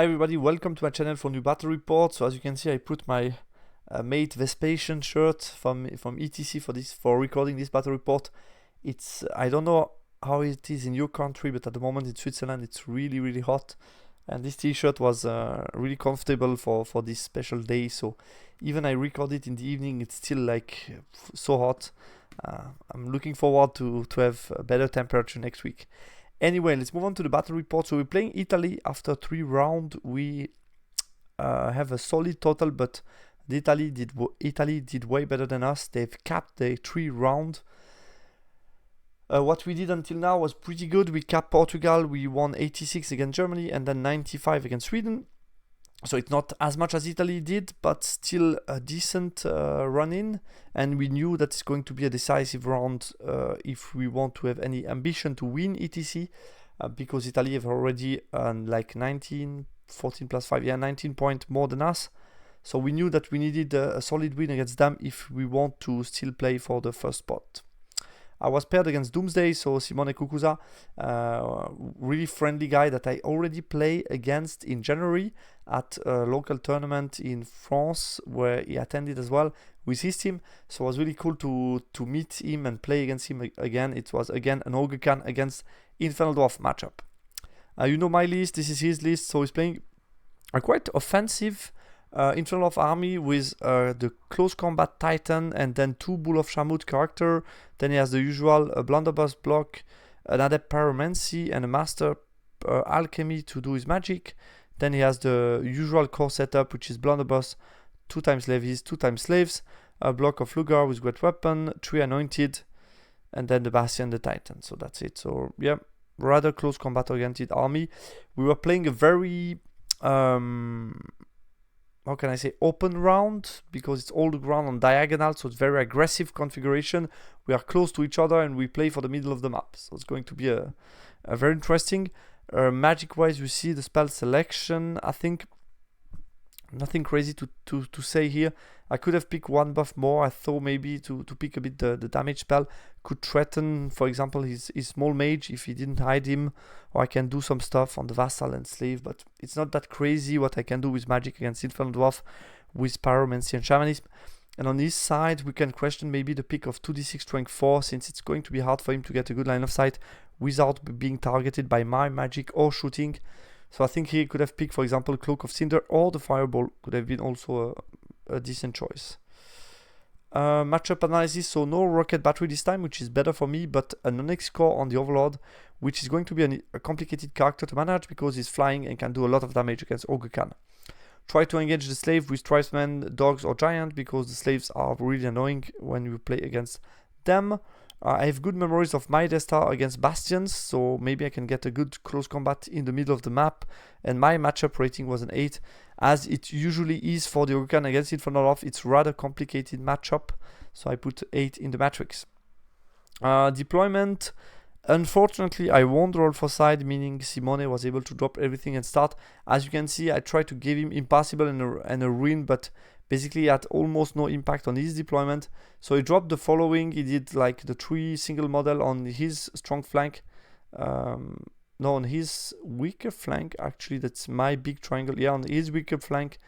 everybody, welcome to my channel for new battle report. So as you can see, I put my mate Vespasian shirt from ETC for recording this battle report. It's I don't know how it is in your country, but at the moment in Switzerland it's really hot, and this t-shirt was really comfortable for this special day. So even I record it in the evening, it's still like so hot. I'm looking forward to have a better temperature next week. Anyway, let's move on to the battle report. So we're playing Italy after 3 rounds. We have a solid total, but Italy did way better than us. They've capped the 3 rounds. What we did until now was pretty good. We capped Portugal. We won 86 against Germany and then 95 against Sweden. So it's not as much as Italy did, but still a decent run-in. And we knew that it's going to be a decisive round if we want to have any ambition to win ETC, because Italy have already like 14 plus 5, 19 points more than us. So we knew that we needed a solid win against them if we want to still play for the first spot. I was paired against Doomsday, so Simone Cucuza, really friendly guy that I already play against in January at a local tournament in France where he attended as well with his team. So it was really cool to meet him and play against him again. It was again an Ogre can against Infernal Dwarf matchup. You know my list, this is his list, so he's playing a quite offensive Infernal of army with the close combat Titan and then 2 Bull of Shamut character. Then he has the usual blunderbuss block, an adept pyromancy and a master alchemy to do his magic. Then he has the usual core setup, which is blunderbuss, 2 times levies, 2 times slaves, a block of Lugar with great weapon, 3 anointed, and then the Bastion, the Titan. So that's it. So yeah, rather close combat oriented army. We were playing a very how can I say, open round, because it's all the ground on diagonal, so it's very aggressive configuration. We are close to each other and we play for the middle of the map, so it's going to be a very interesting. Magic wise, you see the spell selection. I think nothing crazy to say here. I could have picked 1 buff more. I thought maybe to pick a bit the damage spell could threaten, for example, his small mage if he didn't hide him, or I can do some stuff on the vassal and slave, but it's not that crazy what I can do with magic against Infernal Dwarf with pyromancy and shamanism. And on his side, we can question maybe the pick of 2d6 strength 4, since it's going to be hard for him to get a good line of sight without being targeted by my magic or shooting. So I think he could have picked, for example, Cloak of Cinder, or the Fireball could have been also a decent choice. Matchup analysis, so no Rocket Battery this time, which is better for me, but a non-X core on the Overlord, which is going to be a complicated character to manage because he's flying and can do a lot of damage against Ogre Khan. Try to engage the slave with tribesmen, dogs or giant, because the slaves are really annoying when you play against them. I have good memories of my Death Star against Bastions, so maybe I can get a good close combat in the middle of the map, and my matchup rating was an 8, as it usually is for the Ogre against Infernal. It's rather complicated matchup, so I put 8 in the matrix. Deployment, unfortunately I won the roll for side, meaning Simone was able to drop everything and start. As you can see, I tried to give him Impossible and a Ruin, but basically had almost no impact on his deployment. So he dropped the following. He did like the 3 single model on his strong flank. No, on his weaker flank, actually, that's my big triangle. Yeah, on his weaker flank,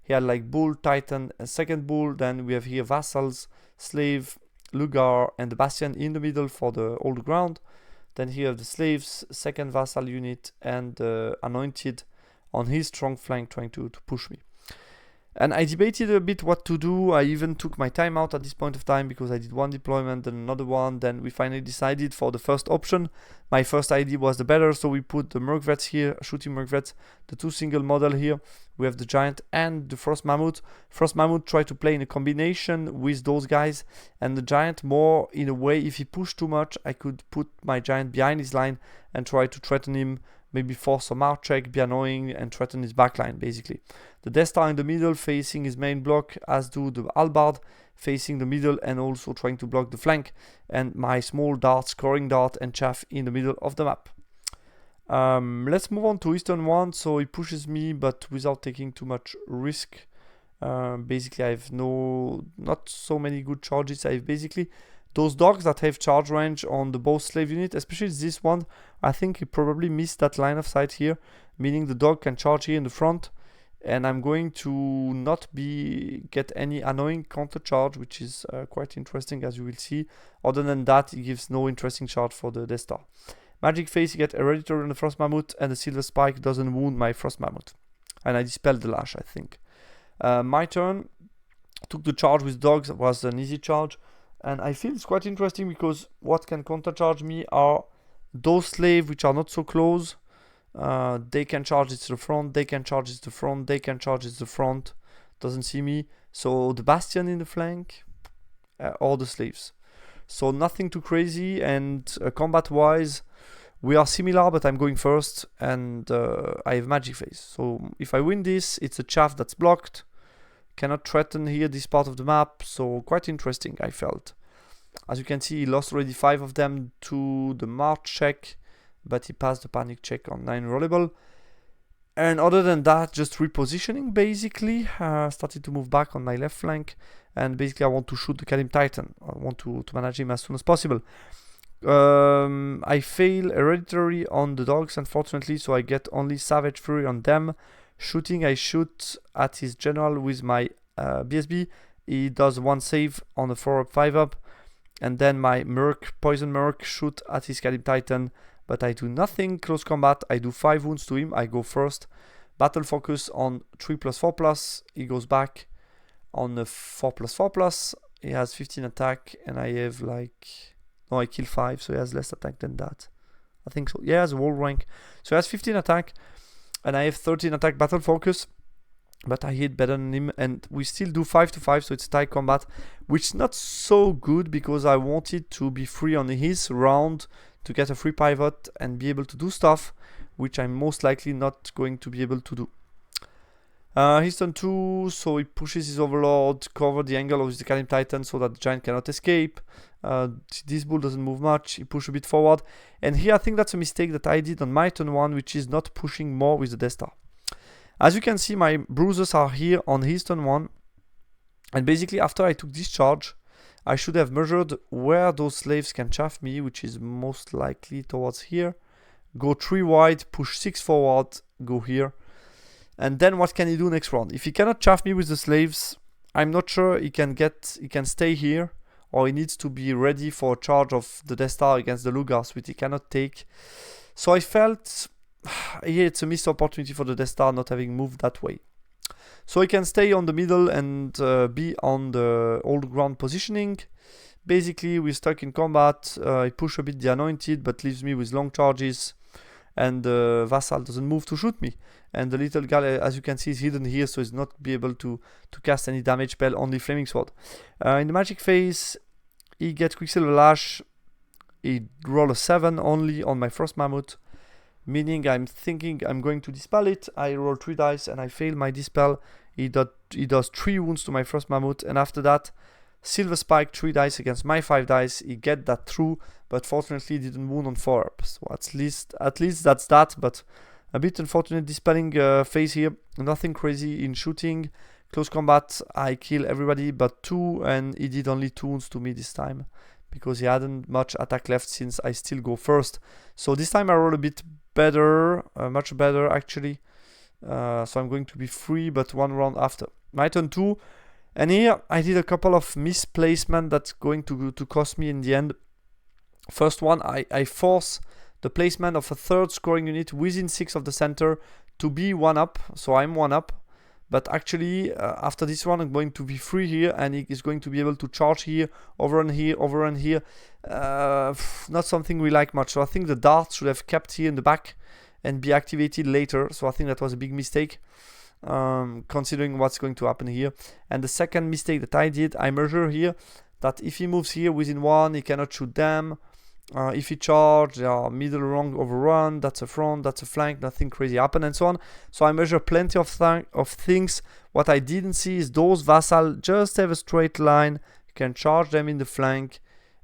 he had like Bull, Titan, a second Bull. Then we have here Vassals, Slave, Lugar, and the Bastion in the middle for the old ground. Then here have the Slaves, second Vassal unit, and Anointed on his strong flank trying to push me. And I debated a bit what to do. I even took my time out at this point of time because I did 1 deployment, then another one. Then we finally decided for the first option. My first idea was the better, so we put the Mercvrets here, shooting Mercvrets, the 2 single model here. We have the Giant and the Frost Mammoth. Frost Mammoth tried to play in a combination with those guys, and the Giant more in a way, if he pushed too much, I could put my Giant behind his line and try to threaten him, maybe force some art check, be annoying, and threaten his backline, basically. The Death Star in the middle facing his main block, as do the Albard facing the middle and also trying to block the flank, and my small dart, scoring dart, and chaff in the middle of the map. Let's move on to Eastern 1. So he pushes me, but without taking too much risk. Basically, I have not so many good charges. I have basically those dogs that have charge range on the both slave unit, especially this one, I think he probably missed that line of sight here, meaning the dog can charge here in the front, and I'm going to not get any annoying counter charge, which is quite interesting, as you will see. Other than that, it gives no interesting charge for the Death Star. Magic Face, you get Hereditary on the Frost Mammoth, and the Silver Spike doesn't wound my Frost Mammoth. And I dispelled the Lash, I think. My turn. Took the charge with dogs, was an easy charge. And I feel it's quite interesting because what can countercharge me are those slaves which are not so close. They can charge it to the front, they can charge it to the front, they can charge it to the front. Doesn't see me. So the Bastion in the flank, or the slaves. So nothing too crazy, and combat-wise, we are similar, but I'm going first, and I have Magic Face. So if I win this, it's a chaff that's blocked. Cannot threaten here this part of the map, so quite interesting, I felt. As you can see, he lost already 5 of them to the March check, but he passed the panic check on 9 rollable. And other than that, just repositioning basically. Started to move back on my left flank, and basically I want to shoot the Kalim Titan. I want to manage him as soon as possible. I fail Hereditary on the dogs, unfortunately, so I get only Savage Fury on them. Shooting, I shoot at his general with my BSB. He does 1 save on a 4-up, 5-up. And then my Merc, Poison Merc, shoot at his Kalim Titan. But I do nothing close combat. I do 5 wounds to him. I go first. Battle focus on 3+4+. He goes back on a 4+4+. He has 15 attack. And I have like... No, I kill 5. So he has less attack than that. I think so. Yeah, he has a wall rank. So he has 15 attack. And I have 13 attack battle focus, but I hit better than him, and we still do 5-5, so it's tie combat, which is not so good because I wanted to be free on his round to get a free pivot and be able to do stuff, which I'm most likely not going to be able to do. He's turn 2, so he pushes his Overlord, cover the angle of the Kalim Titan so that the Giant cannot escape. This bull doesn't move much, he pushes a bit forward. And here I think that's a mistake that I did on my turn 1, which is not pushing more with the Death Star. As you can see, my bruisers are here on his turn 1. And basically after I took this charge, I should have measured where those slaves can chaff me, which is most likely towards here. Go 3 wide, push 6 forward, go here. And then what can he do next round? If he cannot chaff me with the slaves, I'm not sure he can stay here, or he needs to be ready for a charge of the Death Star against the Lugars, which he cannot take. So I felt here it's a missed opportunity for the Death Star not having moved that way. So he can stay on the middle and be on the old ground positioning. Basically, we're stuck in combat. I push a bit the Anointed, but leaves me with long charges. And the Vassal doesn't move to shoot me. And the little guy, as you can see, is hidden here, so he's not be able to cast any damage spell, only Flaming Sword. In the Magic Phase, he gets Quicksilver Lash. He roll a 7 only on my Frost Mammoth, meaning I'm thinking I'm going to dispel it. I roll 3 dice and I fail my dispel. He does 3 wounds to my Frost Mammoth, and after that, Silver Spike 3 dice against my 5 dice. He get that through, but fortunately didn't wound on 4-up. So at least that's that, but a bit unfortunate dispelling phase here. Nothing crazy in shooting. Close combat, I kill everybody but 2, and he did only 2 wounds to me this time because he hadn't much attack left since I still go first. So this time I roll a bit better, much better actually. So I'm going to be free, but 1 round after. My turn 2. And here I did a couple of misplacement that's going to cost me in the end. First one, I force the placement of a 3rd scoring unit within 6 of the center to be 1-up. So I'm 1-up. But actually, after this one, I'm going to be free here, and he is going to be able to charge here, over and here, over and here. Not something we like much. So I think the dart should have kept here in the back and be activated later. So I think that was a big mistake, considering what's going to happen here. And the second mistake that I did, I measure here that if he moves here within 1, he cannot shoot them. If he charge, they are middle wrong overrun, that's a front, that's a flank, nothing crazy happen, and so on. So I measure plenty of things. What I didn't see is those vassal just have a straight line, you can charge them in the flank,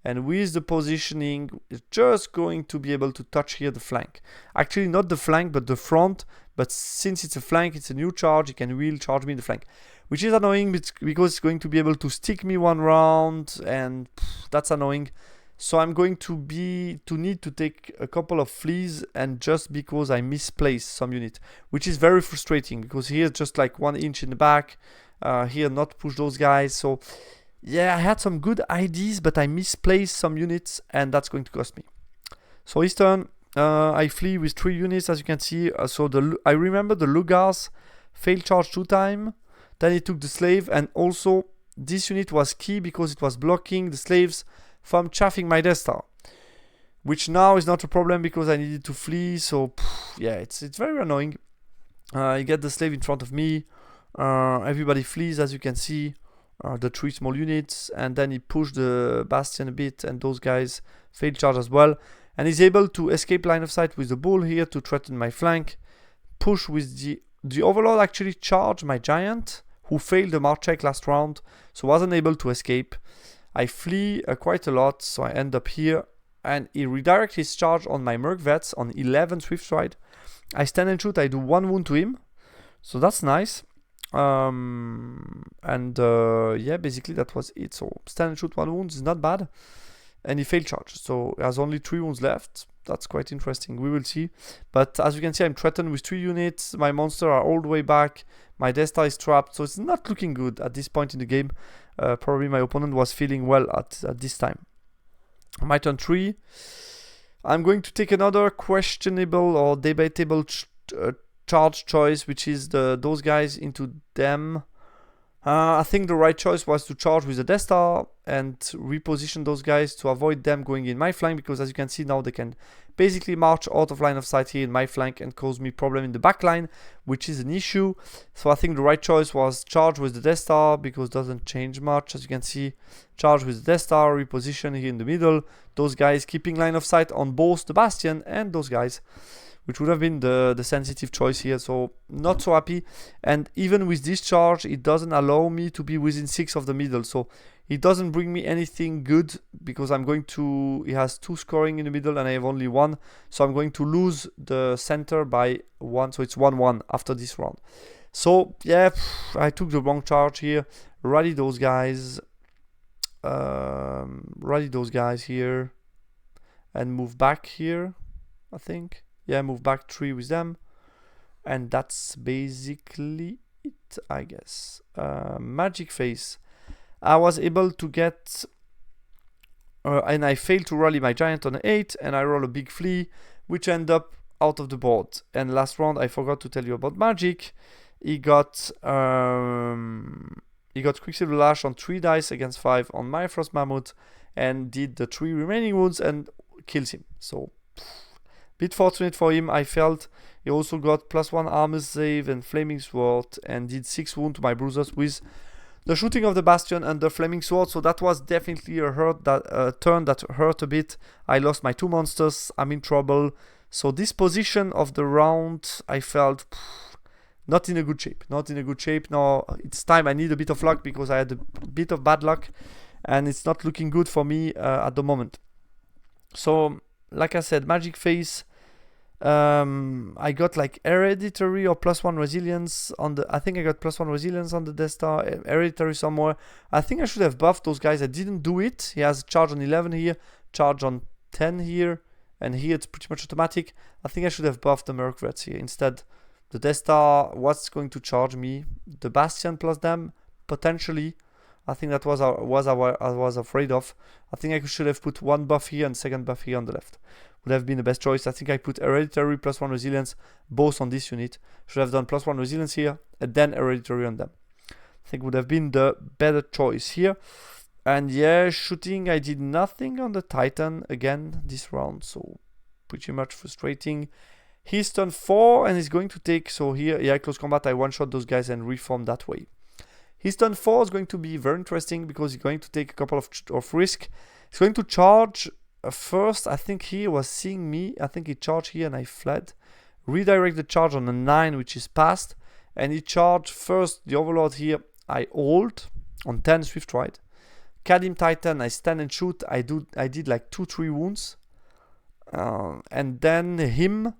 and with the positioning, it's just going to be able to touch here the flank. Actually not the flank, but the front, but since it's a flank, it's a new charge, you can really charge me in the flank. which is annoying because it's going to be able to stick me one round, and that's annoying. So I'm going to need to take a couple of fleas, and just because I misplaced some unit, which is very frustrating, because here just like 1 inch in the back, here not push those guys. So yeah, I had some good ideas, but I misplaced some units, and that's going to cost me. So his turn, I flee with 3 units, as you can see. So I remember the Lugars failed charge 2 times. Then he took the slave, and also this unit was key because it was blocking the slaves from chaffing my Death Star, which now is not a problem because I needed to flee. So yeah, it's very annoying. You get the slave in front of me. Everybody flees, as you can see. The 3 small units, and then he pushed the bastion a bit, and those guys failed charge as well. And he's able to escape line of sight with the bull here to threaten my flank. Push with the overlord actually charged my giant, who failed the march check last round, so wasn't able to escape. I flee quite a lot, so I end up here, and he redirects his charge on my merc vets on 11 swift stride. I stand and shoot, I do 1 wound to him, so that's nice. Yeah, basically that was it. So stand and shoot 1 wound is not bad, and he failed charge, so he has only 3 wounds left. That's quite interesting. We will see. But as you can see, I'm threatened with 3 units. My monsters are all the way back. My Death Star is trapped, so it's not looking good at this point in the game. Probably my opponent was feeling well at this time. My turn 3. I'm going to take another questionable or debatable charge choice, which is those guys into them. I think the right choice was to charge with the Death Star and reposition those guys to avoid them going in my flank, because as you can see now they can basically march out of line of sight here in my flank and cause me problem in the back line, which is an issue. So I think the right choice was charge with the Death Star, because it doesn't change much. As you can see, charge with the Death Star, reposition here in the middle, those guys keeping line of sight on both the bastion and those guys, which would have been the sensitive choice here, so not so happy. And even with this charge, it doesn't allow me to be within 6 of the middle, so it doesn't bring me anything good, because I'm going to, he has 2 scoring in the middle and I have only 1, so I'm going to lose the center by 1, so it's 1-1 after this round. So yeah, I took the wrong charge here. Rally those guys here, and move back here, I think. Yeah, move back 3 with them, and that's basically it, I guess. Magic Face. I was able to get, and I failed to rally my giant on 8, and I roll a big flea, which end up out of the board. And last round, I forgot to tell you about Magic. He got Quicksilver Lash on 3 dice against 5 on my Frost Mammoth, and did the 3 remaining wounds and kills him. So bit fortunate for him, I felt. He also got +1 armor save and Flaming Sword, and did 6 wounds to my bruisers with the shooting of the Bastion and the Flaming Sword. So that was definitely a turn that hurt a bit. I lost my 2 monsters, I'm in trouble. So this position of the round, I felt not in a good shape. Now it's time I need a bit of luck, because I had a bit of bad luck, and it's not looking good for me at the moment. So like I said, Magic Face, I got like hereditary or +1 resilience on the, I think I got +1 resilience on the Death Star, hereditary somewhere. I think I should have buffed those guys. I didn't do it. He has charge on 11 here, charge on 10 here, and here it's pretty much automatic. I think I should have buffed the Merc Rats here instead. The Death Star, what's going to charge me? The Bastion plus them, potentially. I think that was I was afraid of. I think I should have put 1 buff here and 2nd buff here on the left. Would have been the best choice. I think I put hereditary +1 resilience both on this unit. Should have done +1 resilience here and then hereditary on them. I think would have been the better choice here. And yeah, shooting, I did nothing on the Titan again this round, so pretty much frustrating. He's turn 4 and he's going to take, so here, yeah, close combat, I one-shot those guys and reform that way. His turn 4 is going to be very interesting, because he's going to take a couple of risk. He's going to charge first. I think he was seeing me. I think he charged here and I fled. Redirect the charge on a 9, which is passed. And he charged first the Overlord here. I hold on 10 Swift Ride. Kadim Titan, I stand and shoot. I did like 2-3 wounds. And then him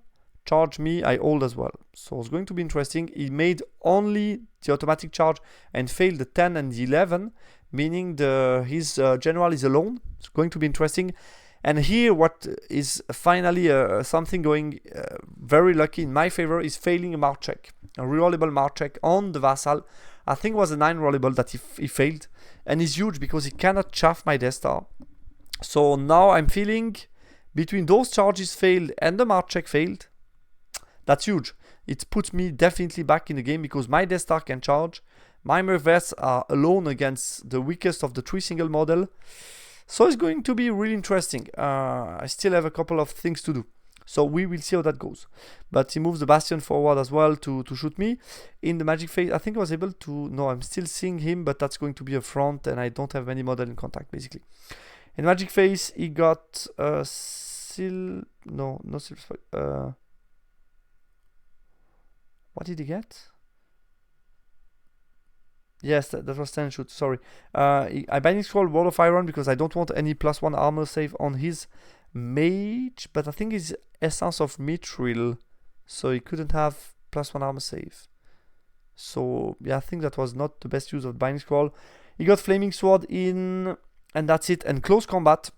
charge me, I hold as well. So it's going to be interesting. He made only the automatic charge and failed the 10 and the 11, meaning his general is alone. It's going to be interesting. And here what is finally something going very lucky in my favor is failing a mark check. A rerollable mark check on the vassal. I think it was a 9 rollable that he failed. And it's huge because he cannot chaff my Death Star. So now I'm feeling between those charges failed and the mark check failed. That's huge. It puts me definitely back in the game because my Death Star can charge. My Mervests are alone against the weakest of the 3 single model. So it's going to be really interesting. I still have a couple of things to do. So we will see how that goes. But he moves the Bastion forward as well to shoot me. In the Magic Phase, I think I was able to... No, I'm still seeing him, but that's going to be a front and I don't have many model in contact, basically. In Magic Phase, he got... No Silver... What did he get? Yes, that was 10 shoot, sorry. I Binding Scroll Wall of Iron because I don't want any +1 armor save on his mage, but I think it's Essence of Mithril, so he couldn't have +1 armor save. So, yeah, I think that was not the best use of Binding Scroll. He got Flaming Sword in, and that's it. And Close Combat,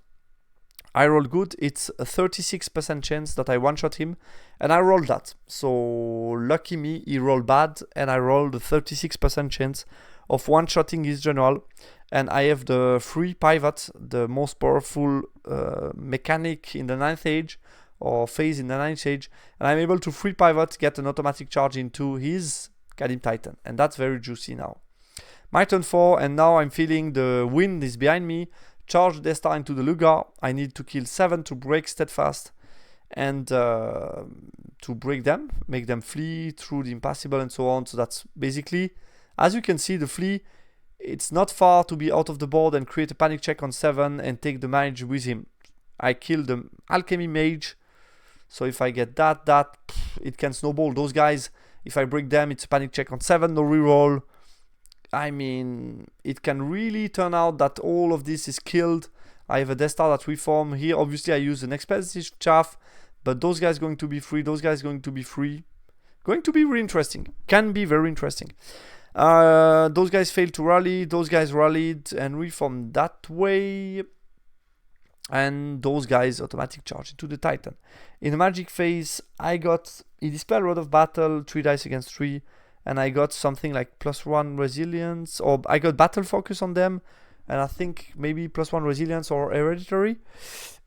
I rolled good. It's a 36% chance that I one-shot him, and I rolled that. So, lucky me, he rolled bad, and I rolled a 36% chance of one-shotting his general. And I have the free pivot, the most powerful mechanic in the 9th age, or phase in the 9th age, and I'm able to free pivot, get an automatic charge into his Kadim Titan, and that's very juicy now. My turn 4, and now I'm feeling the wind is behind me. Charge Death Star into the Lugar. I need to kill 7 to break Steadfast, and to break them, make them flee through the impassable and so on. So that's basically, as you can see, the flee, it's not far to be out of the board and create a panic check on 7 and take the mage with him. I kill the alchemy mage, so if I get that, it can snowball. Those guys, if I break them, it's a panic check on 7, no reroll. I mean, it can really turn out that all of this is killed. I have a Death Star that reform. Here, obviously, I use an expensive chaff, but those guys going to be free, those guys going to be free. Going to be really interesting. Can be very interesting. Those guys failed to rally, those guys rallied and reformed that way. And those guys automatic charge into the Titan. In the Magic Phase, he dispelled Rod of Battle, 3 dice against 3. And I got something like +1 resilience, or I got battle focus on them, and I think maybe +1 resilience or hereditary.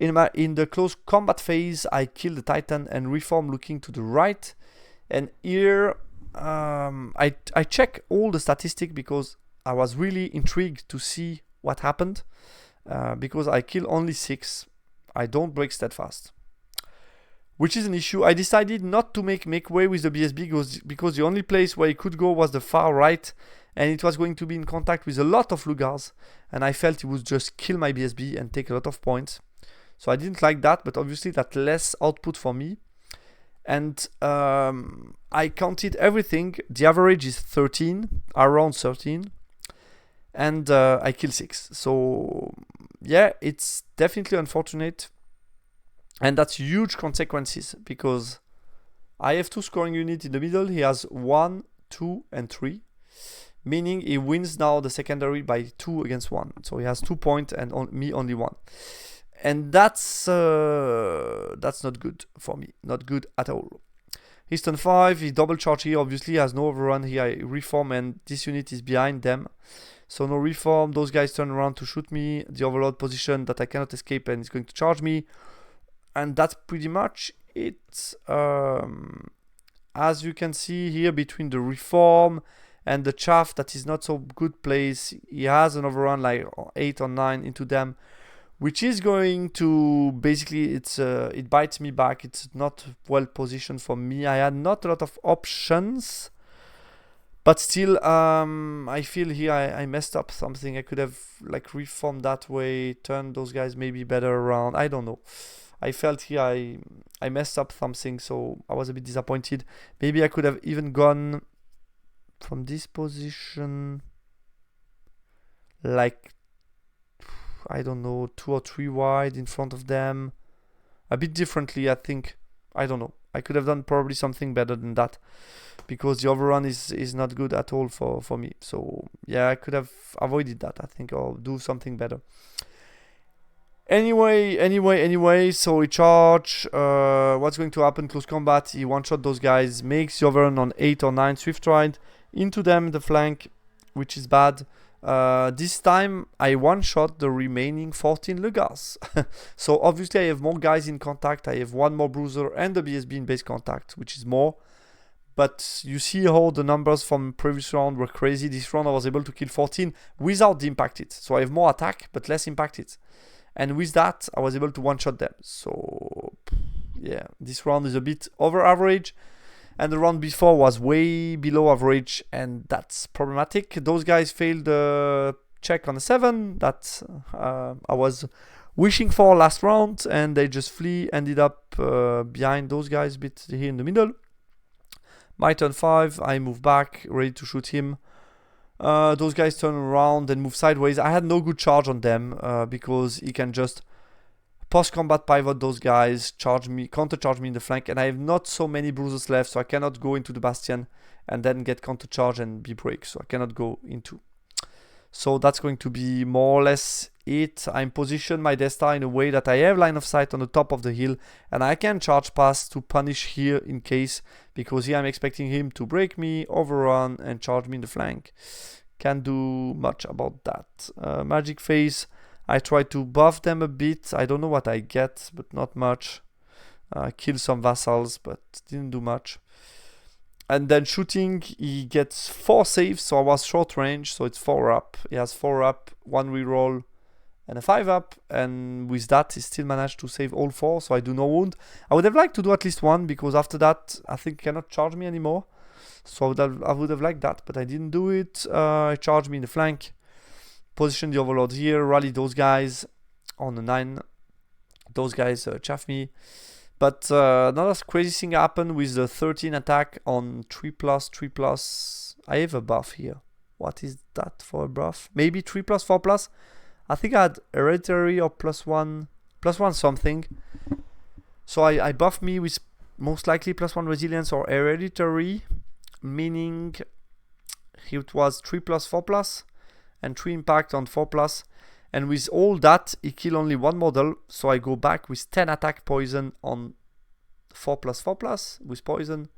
In the close combat phase, I kill the Titan and reform looking to the right. And here I check all the statistics because I was really intrigued to see what happened. Because I kill only 6, I don't break Steadfast, which is an issue. I decided not to make way with the BSB because the only place where it could go was the far right, and it was going to be in contact with a lot of Lugars, and I felt it would just kill my BSB and take a lot of points. So I didn't like that, but obviously that less output for me. And I counted everything. The average is 13, around 13. And I kill 6. So yeah, it's definitely unfortunate. And that's huge consequences because I have 2 scoring units in the middle. He has 1, 2, and 3. Meaning he wins now the secondary by 2 against 1. So he has 2 points and me only 1. And that's not good for me. Not good at all. He's turn 5. He double charge here. Obviously has no overrun here. I reform and this unit is behind them. So no reform. Those guys turn around to shoot me. The overload position that I cannot escape and is going to charge me. And that's pretty much it. As you can see here between the reform and the chaff, that is not so good place. He has an overrun like 8 or 9 into them, which is going to basically it bites me back. It's not well positioned for me. I had not a lot of options, but still I feel here I messed up something. I could have like reformed that way, turned those guys maybe better around. I don't know. I felt here I messed up something, so I was a bit disappointed. Maybe I could have even gone from this position like, I don't know, 2 or 3 wide in front of them. A bit differently, I think. I don't know. I could have done probably something better than that, because the overrun is not good at all for me. So yeah, I could have avoided that, I think, or do something better. Anyway, so he charge. What's going to happen? Close combat. He one-shot those guys, makes the overrun on 8 or 9 Swift Ride into them, the flank, which is bad. This time I one-shot the remaining 14 Lugars. So obviously I have more guys in contact. I have one more bruiser and the BSB in base contact, which is more. But you see how the numbers from previous round were crazy. This round I was able to kill 14 without the impacted. So I have more attack but less impacted. And with that I was able to one-shot them. So yeah, this round is a bit over average. And the round before was way below average, and that's problematic. Those guys failed the check on the 7 that I was wishing for last round, and they just ended up behind those guys a bit here in the middle. My turn 5, I move back, ready to shoot him. Those guys turn around and move sideways. I had no good charge on them because he can just post-combat pivot those guys, counter-charge me in the flank, and I have not so many bruisers left, so I cannot go into the bastion and then get counter-charge and be break, so I cannot go into. So that's going to be more or less it. I'm positioned my Death Star in a way that I have line of sight on the top of the hill, and I can charge past to punish here in case, because here I'm expecting him to break me, overrun, and charge me in the flank. Can't do much about that. Magic Phase. I try to buff them a bit. I don't know what I get, but not much. Kill some vassals, but didn't do much. And then shooting, he gets 4 saves, so I was short range, so it's 4 up. He has 4 up, 1 reroll, and a 5 up. And with that, he still managed to save all 4, so I do no wound. I would have liked to do at least 1, because after that, I think he cannot charge me anymore. So I would have liked that, but I didn't do it. He charged me in the flank. Position the Overlord here, rally those guys on the 9. Those guys chaff me. But another crazy thing happened with the 13 attack on 3+. I have a buff here. What is that for a buff? Maybe 3+, 4+. I think I had hereditary or +1 something. So I buffed me with most likely +1 resilience or hereditary, meaning it was 3+, 4+. And 3 impact on 4+. And with all that, he killed only 1 model. So I go back with 10 attack poison on 4+4+. With poison,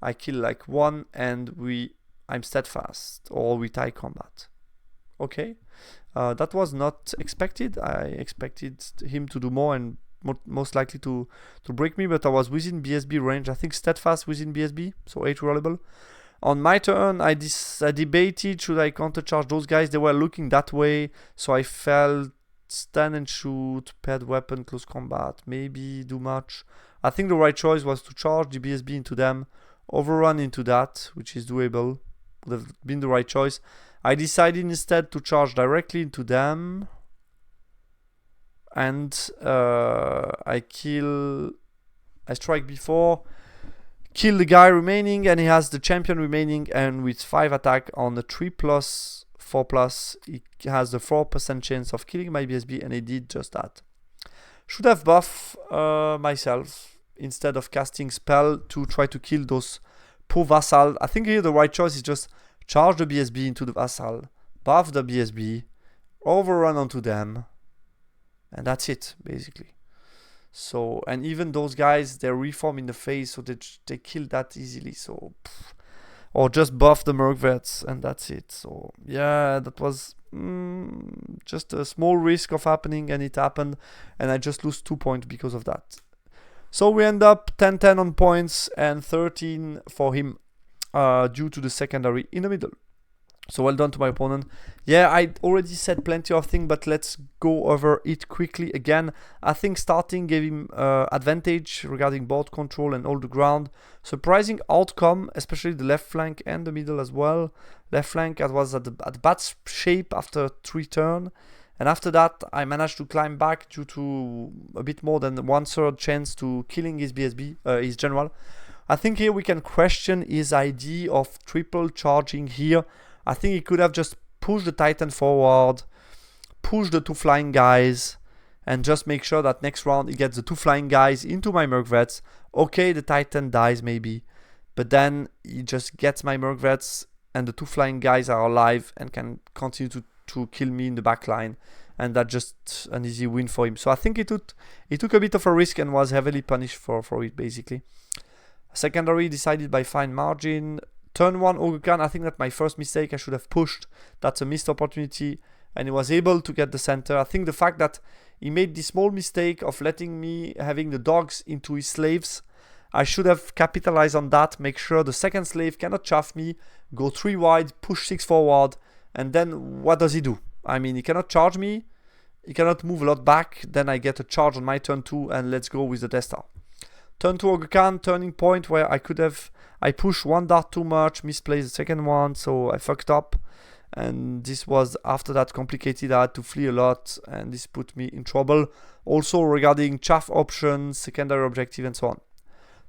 I kill like 1 and I'm steadfast, or we tie combat. Okay. That was not expected. I expected him to do more and most likely to break me, but I was within BSB range. I think steadfast within BSB, so 8 rollable. On my turn, I debated, should I countercharge those guys? They were looking that way, so I felt stand and shoot, paired weapon, close combat, maybe do much. I think the right choice was to charge the BSB into them, overrun into that, which is doable, would have been the right choice. I decided instead to charge directly into them, and I strike before, kill the guy remaining, and he has the champion remaining, and with 5 attack on the 3+, 4+, he has the 4% chance of killing my BSB, and he did just that. Should have buffed myself instead of casting spell to try to kill those poor vassal. I think here the right choice is just charge the BSB into the vassal, buff the BSB, overrun onto them, and that's it basically. So, and even those guys, they reform in the face, so they kill that easily. So, or just buff the Mercvets, and that's it. So, yeah, that was just a small risk of happening, and it happened, and I just lose 2 points because of that. So we end up 10-10 on points and 13 for him due to the secondary in the middle. So well done to my opponent. Yeah, I already said plenty of things, but let's go over it quickly again. I think starting gave him advantage regarding board control and all the ground. Surprising outcome, especially the left flank and the middle as well. Left flank was at bad shape after 3 turns. And after that, I managed to climb back due to a bit more than 1/3 chance to killing his BSB, his general. I think here we can question his idea of triple charging here. I think he could have just pushed the Titan forward, pushed the 2 flying guys, and just make sure that next round he gets the 2 flying guys into my Merc Vets. Okay, the Titan dies maybe, but then he just gets my Merc Vets and the 2 flying guys are alive and can continue to kill me in the back line, and that's just an easy win for him. So I think he took a bit of a risk and was heavily punished for it basically. Secondary decided by fine margin. Turn 1 Ogre Khan, I think that my first mistake, I should have pushed. That's a missed opportunity, and he was able to get the center. I think the fact that he made the small mistake of letting me having the dogs into his slaves, I should have capitalized on that, make sure the second slave cannot chaff me, go 3 wide, push 6 forward, and then what does he do? I mean, he cannot charge me, he cannot move a lot back, then I get a charge on my turn 2, and let's go with the Death Star. Turn 2 Ogre Khan, turning point where I pushed 1 dart too much, misplaced the second one, so I fucked up. And this was, after that, complicated. I had to flee a lot, and this put me in trouble. Also regarding chaff options, secondary objective, and so on.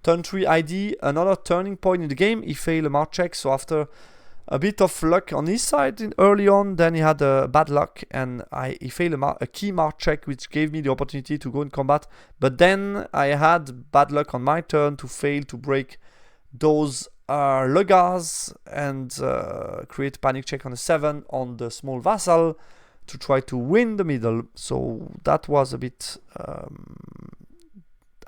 Turn 3 ID, another turning point in the game. He failed a mark check, so after a bit of luck on his side early on, then he had bad luck, and he failed a key mark check, which gave me the opportunity to go in combat. But then I had bad luck on my turn to fail to break those luggers and create panic check on the 7 on the small vassal to try to win the middle. So that was a bit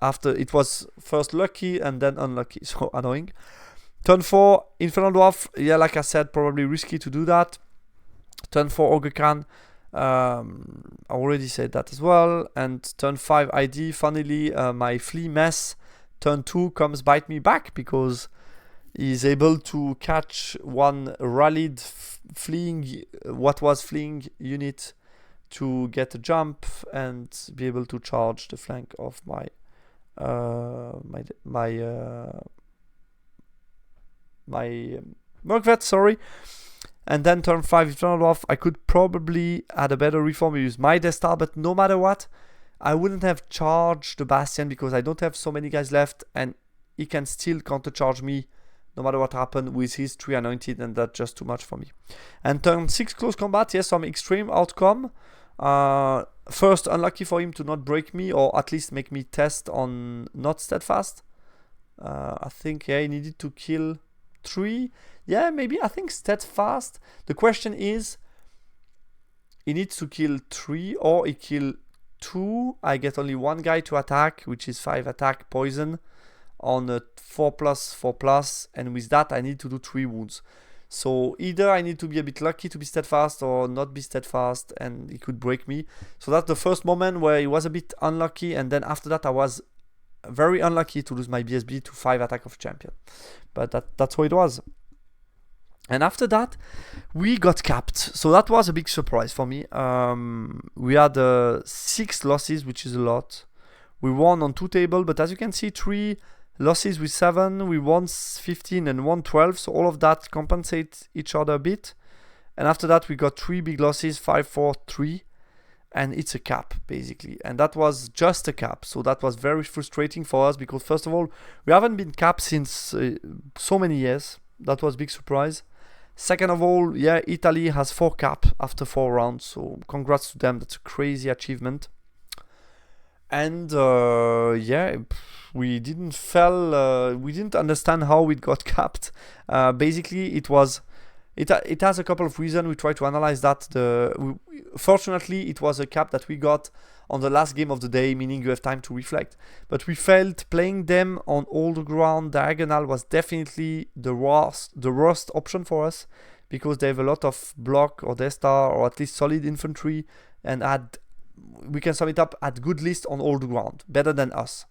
after it was first lucky and then unlucky, so annoying. Turn 4 Infernal Dwarf, yeah, like I said, probably risky to do that. Turn 4 Ogre Khan, I already said that as well. And turn 5 ID, finally my flea mess. Turn 2 comes bite me back because he's able to catch one rallied fleeing unit to get a jump and be able to charge the flank of my Merc Vet, sorry. And then turn 5 Infernal Dwarf, I could probably add a better reform, use my Death Star, but no matter what, I wouldn't have charged the Bastion because I don't have so many guys left, and he can still counter-charge me no matter what happened with his 3 anointed, and that's just too much for me. And turn 6 close combat, yes, some extreme outcome. First, unlucky for him to not break me, or at least make me test on not steadfast. I think, yeah, he needed to kill 3. Yeah, maybe, I think steadfast. The question is, he needs to kill 3 or he kill 2. I get only 1 guy to attack, which is 5 attack poison on a 4+4+, and with that I need to do 3 wounds. So either I need to be a bit lucky to be steadfast or not be steadfast, and he could break me. So that's the first moment where he was a bit unlucky, and then after that I was very unlucky to lose my BSB to 5 attack of champion. But that's how it was. And after that, we got capped. So that was a big surprise for me. We had 6 losses, which is a lot. We won on 2 tables, but as you can see, 3 losses with 7. We won 15 and won 12. So all of that compensates each other a bit. And after that, we got 3 big losses, 5, 4, 3. And it's a cap, basically. And that was just a cap. So that was very frustrating for us because, first of all, we haven't been capped since so many years. That was a big surprise. Second of all, yeah, Italy has 4 cap after 4 rounds, so congrats to them. That's a crazy achievement. And yeah, we didn't understand how it got capped. Basically, it has a couple of reasons. We try to analyze that. Fortunately, it was a cap that we got on the last game of the day, meaning you have time to reflect. But we felt playing them on all the ground diagonal was definitely the worst option for us, because they have a lot of block or Death Star or at least solid infantry, and we can sum it up at good list on all the ground, better than us.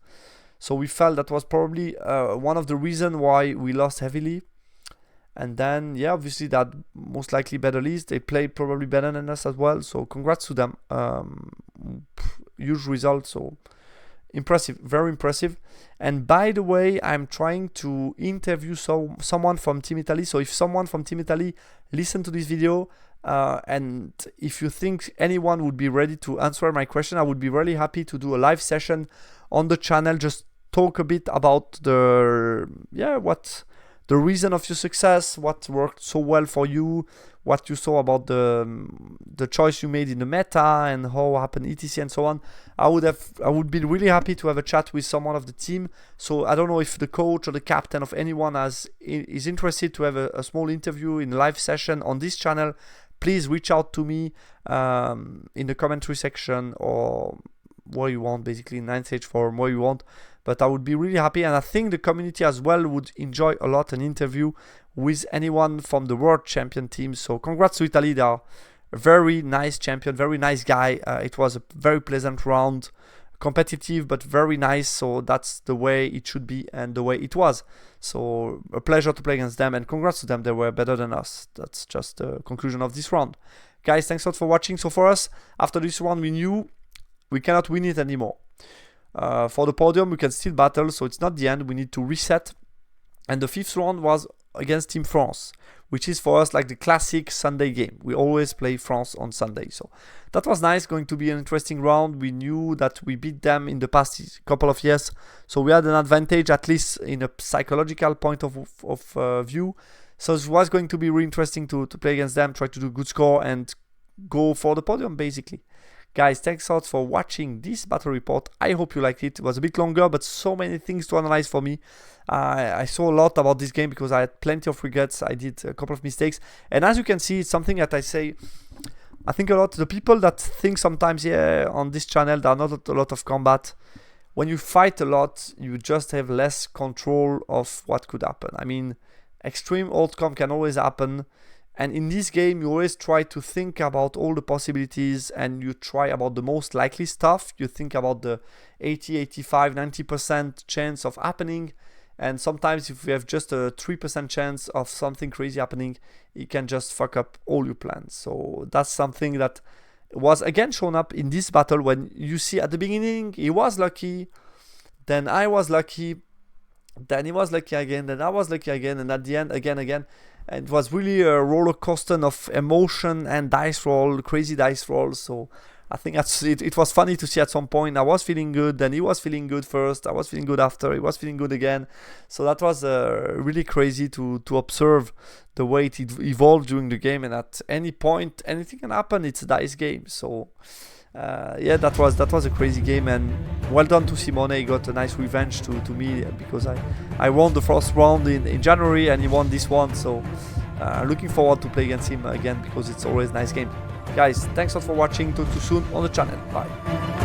So we felt that was probably one of the reasons why we lost heavily. And then, yeah, obviously that most likely better list. They played probably better than us as well. So congrats to them. Huge result. So impressive, very impressive. And by the way, I'm trying to interview someone from Team Italy. So if someone from Team Italy listen to this video, and if you think anyone would be ready to answer my question, I would be really happy to do a live session on the channel. Just talk a bit about the reason of your success, what worked so well for you, what you saw about the choice you made in the meta and how happened etc and so on. I would be really happy to have a chat with someone of the team. So I don't know if the coach or the captain of anyone is interested to have a small interview in a live session on this channel. Please reach out to me in the commentary section or where you want, basically 9th forum, where you want. But I would be really happy, and I think the community as well would enjoy a lot an interview with anyone from the world champion team. So congrats to Italy. They are a very nice champion, very nice guy. It was a very pleasant round, competitive but very nice. So that's the way it should be and the way it was. So a pleasure to play against them, and congrats to them. They were better than us. That's just the conclusion of this round. Guys, thanks a lot for watching. So for us, after this round, we knew we cannot win it anymore. For the podium, we can still battle, so it's not the end. We need to reset. And the 5th round was against Team France, which is for us like the classic Sunday game. We always play France on Sunday. So that was nice, going to be an interesting round. We knew that we beat them in the past couple of years. So we had an advantage, at least in a psychological point of view. So it was going to be really interesting to play against them, try to do a good score and go for the podium, basically. Guys, thanks a lot for watching this battle report. I hope you liked it. It was a bit longer, but so many things to analyze for me. I saw a lot about this game because I had plenty of regrets. I did a couple of mistakes. And as you can see, it's something that I say, I think a lot. The people that think sometimes, yeah, on this channel, there are not a lot of combat. When you fight a lot, you just have less control of what could happen. I mean, extreme outcome can always happen. And in this game, you always try to think about all the possibilities and you try about the most likely stuff. You think about the 80, 85, 90% chance of happening. And sometimes if you have just a 3% chance of something crazy happening, it can just fuck up all your plans. So that's something that was again shown up in this battle when you see at the beginning, he was lucky, then I was lucky, then he was lucky again, then I was lucky again, and at the end, again. And it was really a roller coaster of emotion and dice roll, crazy dice roll. So I think it was funny to see at some point. I was feeling good, then he was feeling good first. I was feeling good after, he was feeling good again. So that was really crazy to observe the way it evolved during the game. And at any point, anything can happen. It's a dice game. So yeah, that was a crazy game, and well done to Simone. He got a nice revenge to me because I won the first round in January and he won this one. So looking forward to play against him again because it's always a nice game. Guys, thanks a lot for watching. Talk to you soon on the channel. Bye.